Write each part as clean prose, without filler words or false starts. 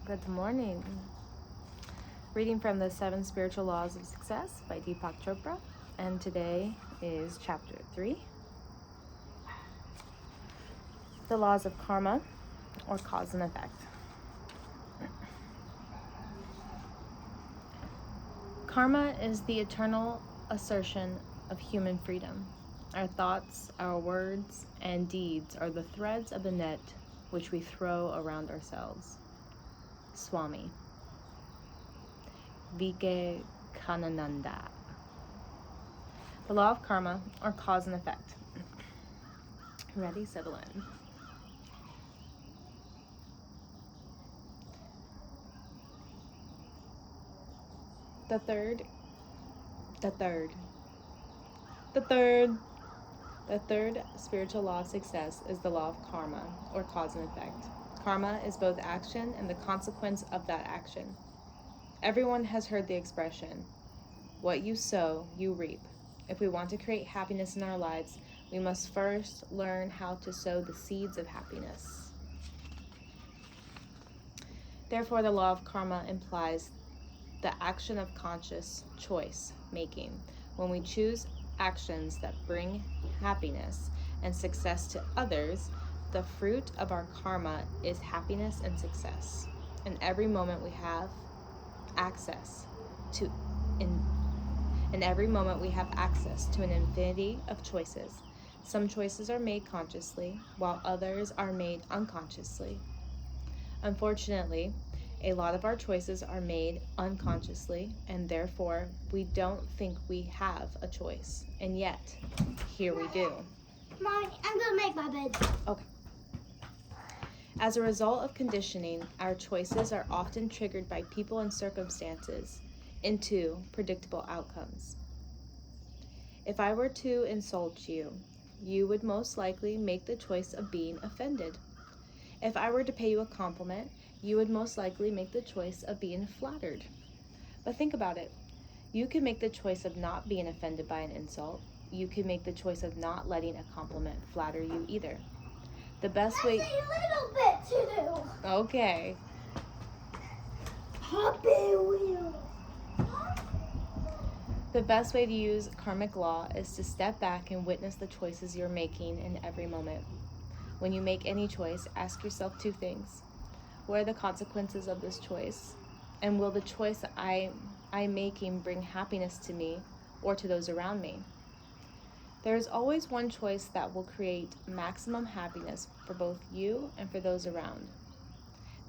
Good morning. Reading from the 7 Spiritual Laws of Success by Deepak Chopra, and today is chapter 3. The laws of karma, or cause and effect. Karma is the eternal assertion of human freedom. Our thoughts, our words, and deeds are the threads of the net which we throw around ourselves. Swami Vivekananda. The law of karma, or cause and effect. Ready, settle in. The third spiritual law of success is the law of karma, or cause and effect. Karma is both action and the consequence of that action. Everyone has heard the expression, what you sow, you reap. If we want to create happiness in our lives, we must first learn how to sow the seeds of happiness. Therefore, the law of karma implies the action of conscious choice making. When we choose actions that bring happiness and success to others, the fruit of our karma is happiness and success. In every moment we have access to an infinity of choices. Some choices are made consciously, while others are made unconsciously. Unfortunately, a lot of our choices are made unconsciously, and therefore we don't think we have a choice. And yet, here we do. Mommy, I'm gonna make my bed. Okay. As a result of conditioning, our choices are often triggered by people and circumstances into predictable outcomes. If I were to insult you, you would most likely make the choice of being offended. If I were to pay you a compliment, you would most likely make the choice of being flattered. But think about it. You could make the choice of not being offended by an insult. You could make the choice of not letting a compliment flatter you either. The best way... That's a little bit to do. Okay. Happy wheels. The best way to use karmic law is to step back and witness the choices you're making in every moment. When you make any choice, ask yourself 2 things. What are the consequences of this choice? And will the choice that I'm making bring happiness to me or to those around me? There is always one choice that will create maximum happiness for both you and for those around.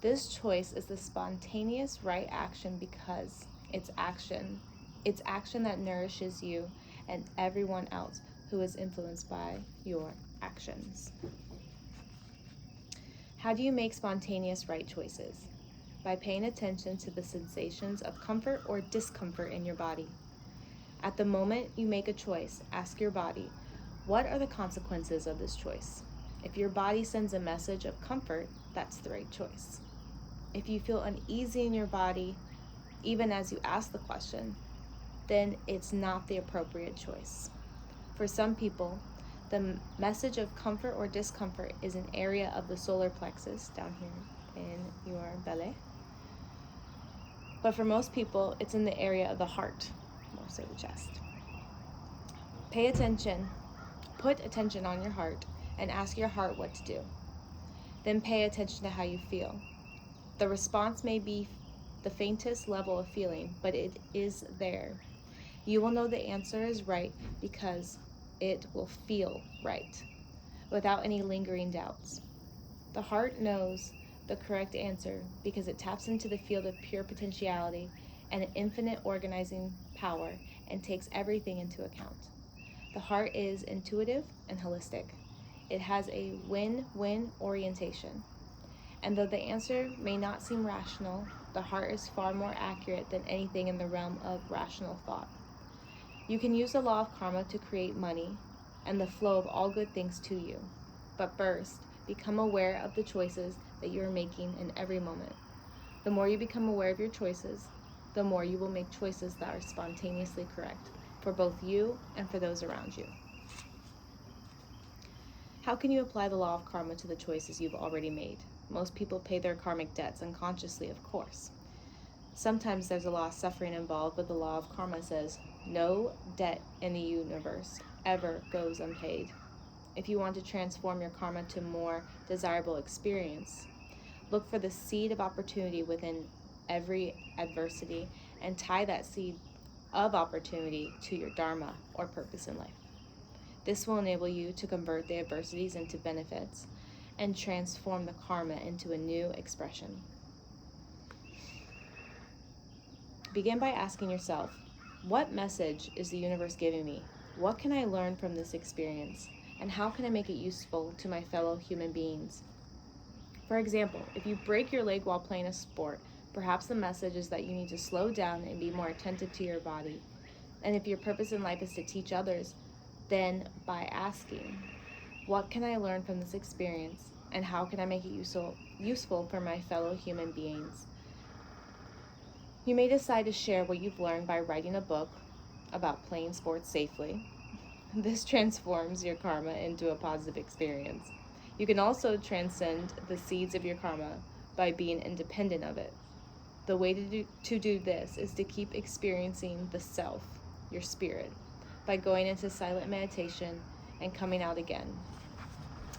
This choice is the spontaneous right action because it's action that nourishes you and everyone else who is influenced by your actions. How do you make spontaneous right choices? By paying attention to the sensations of comfort or discomfort in your body. At the moment you make a choice, ask your body, what are the consequences of this choice? If your body sends a message of comfort, that's the right choice. If you feel uneasy in your body, even as you ask the question, then it's not the appropriate choice. For some people, the message of comfort or discomfort is an area of the solar plexus down here in your belly. But for most people, it's in the area of the heart, more so the chest. Put attention on your heart and ask your heart what to do. Then pay attention to how you feel. The response may be the faintest level of feeling, but it is there. You will know the answer is right because it will feel right, without any lingering doubts. The heart knows the correct answer because it taps into the field of pure potentiality and infinite organizing power and takes everything into account. The heart is intuitive and holistic. It has a win-win orientation. And though the answer may not seem rational, the heart is far more accurate than anything in the realm of rational thought. You can use the law of karma to create money and the flow of all good things to you. But first, become aware of the choices that you are making in every moment. The more you become aware of your choices, the more you will make choices that are spontaneously correct for both you and for those around you. How can you apply the law of karma to the choices you've already made? Most people pay their karmic debts unconsciously, of course. Sometimes there's a lot of suffering involved, but the law of karma says no debt in the universe ever goes unpaid. If you want to transform your karma to a more desirable experience, look for the seed of opportunity within every adversity and tie that seed of opportunity to your dharma or purpose in life. This will enable you to convert the adversities into benefits and transform the karma into a new expression. Begin by asking yourself, what message is the universe giving me? What can I learn from this experience? And how can I make it useful to my fellow human beings? For example, if you break your leg while playing a sport, perhaps the message is that you need to slow down and be more attentive to your body. And if your purpose in life is to teach others, then by asking, what can I learn from this experience, and how can I make it useful for my fellow human beings? You may decide to share what you've learned by writing a book about playing sports safely. This transforms your karma into a positive experience. You can also transcend the seeds of your karma by being independent of it. The way to do this is to keep experiencing the self, your spirit, by going into silent meditation and coming out again.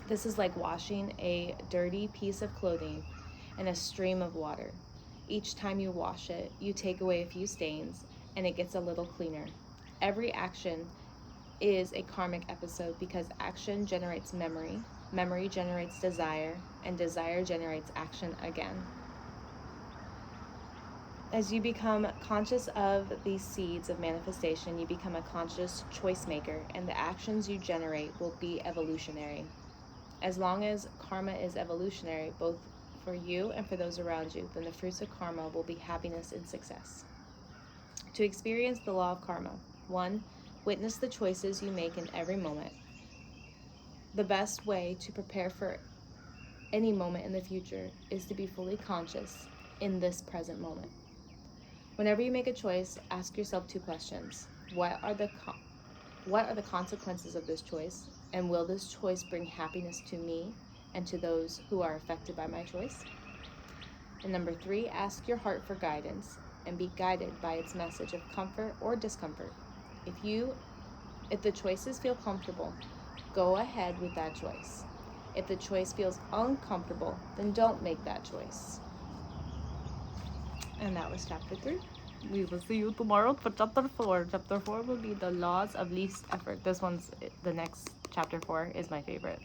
This is like washing a dirty piece of clothing in a stream of water. Each time you wash it, you take away a few stains and it gets a little cleaner. Every action is a karmic episode because action generates memory, memory generates desire, and desire generates action again. As you become conscious of these seeds of manifestation, you become a conscious choice maker, and the actions you generate will be evolutionary. As long as karma is evolutionary, both for you and for those around you, then the fruits of karma will be happiness and success. To experience the law of karma, 1. Witness the choices you make in every moment. The best way to prepare for any moment in the future is to be fully conscious in this present moment. Whenever you make a choice, ask yourself 2 questions. What are the consequences of this choice? And will this choice bring happiness to me and to those who are affected by my choice? And number 3, ask your heart for guidance and be guided by its message of comfort or discomfort. If the choices feel comfortable, go ahead with that choice. If the choice feels uncomfortable, then don't make that choice. And that was chapter 3. We will see you tomorrow for chapter 4. Chapter 4 will be the laws of least effort. The next chapter 4 is my favorite.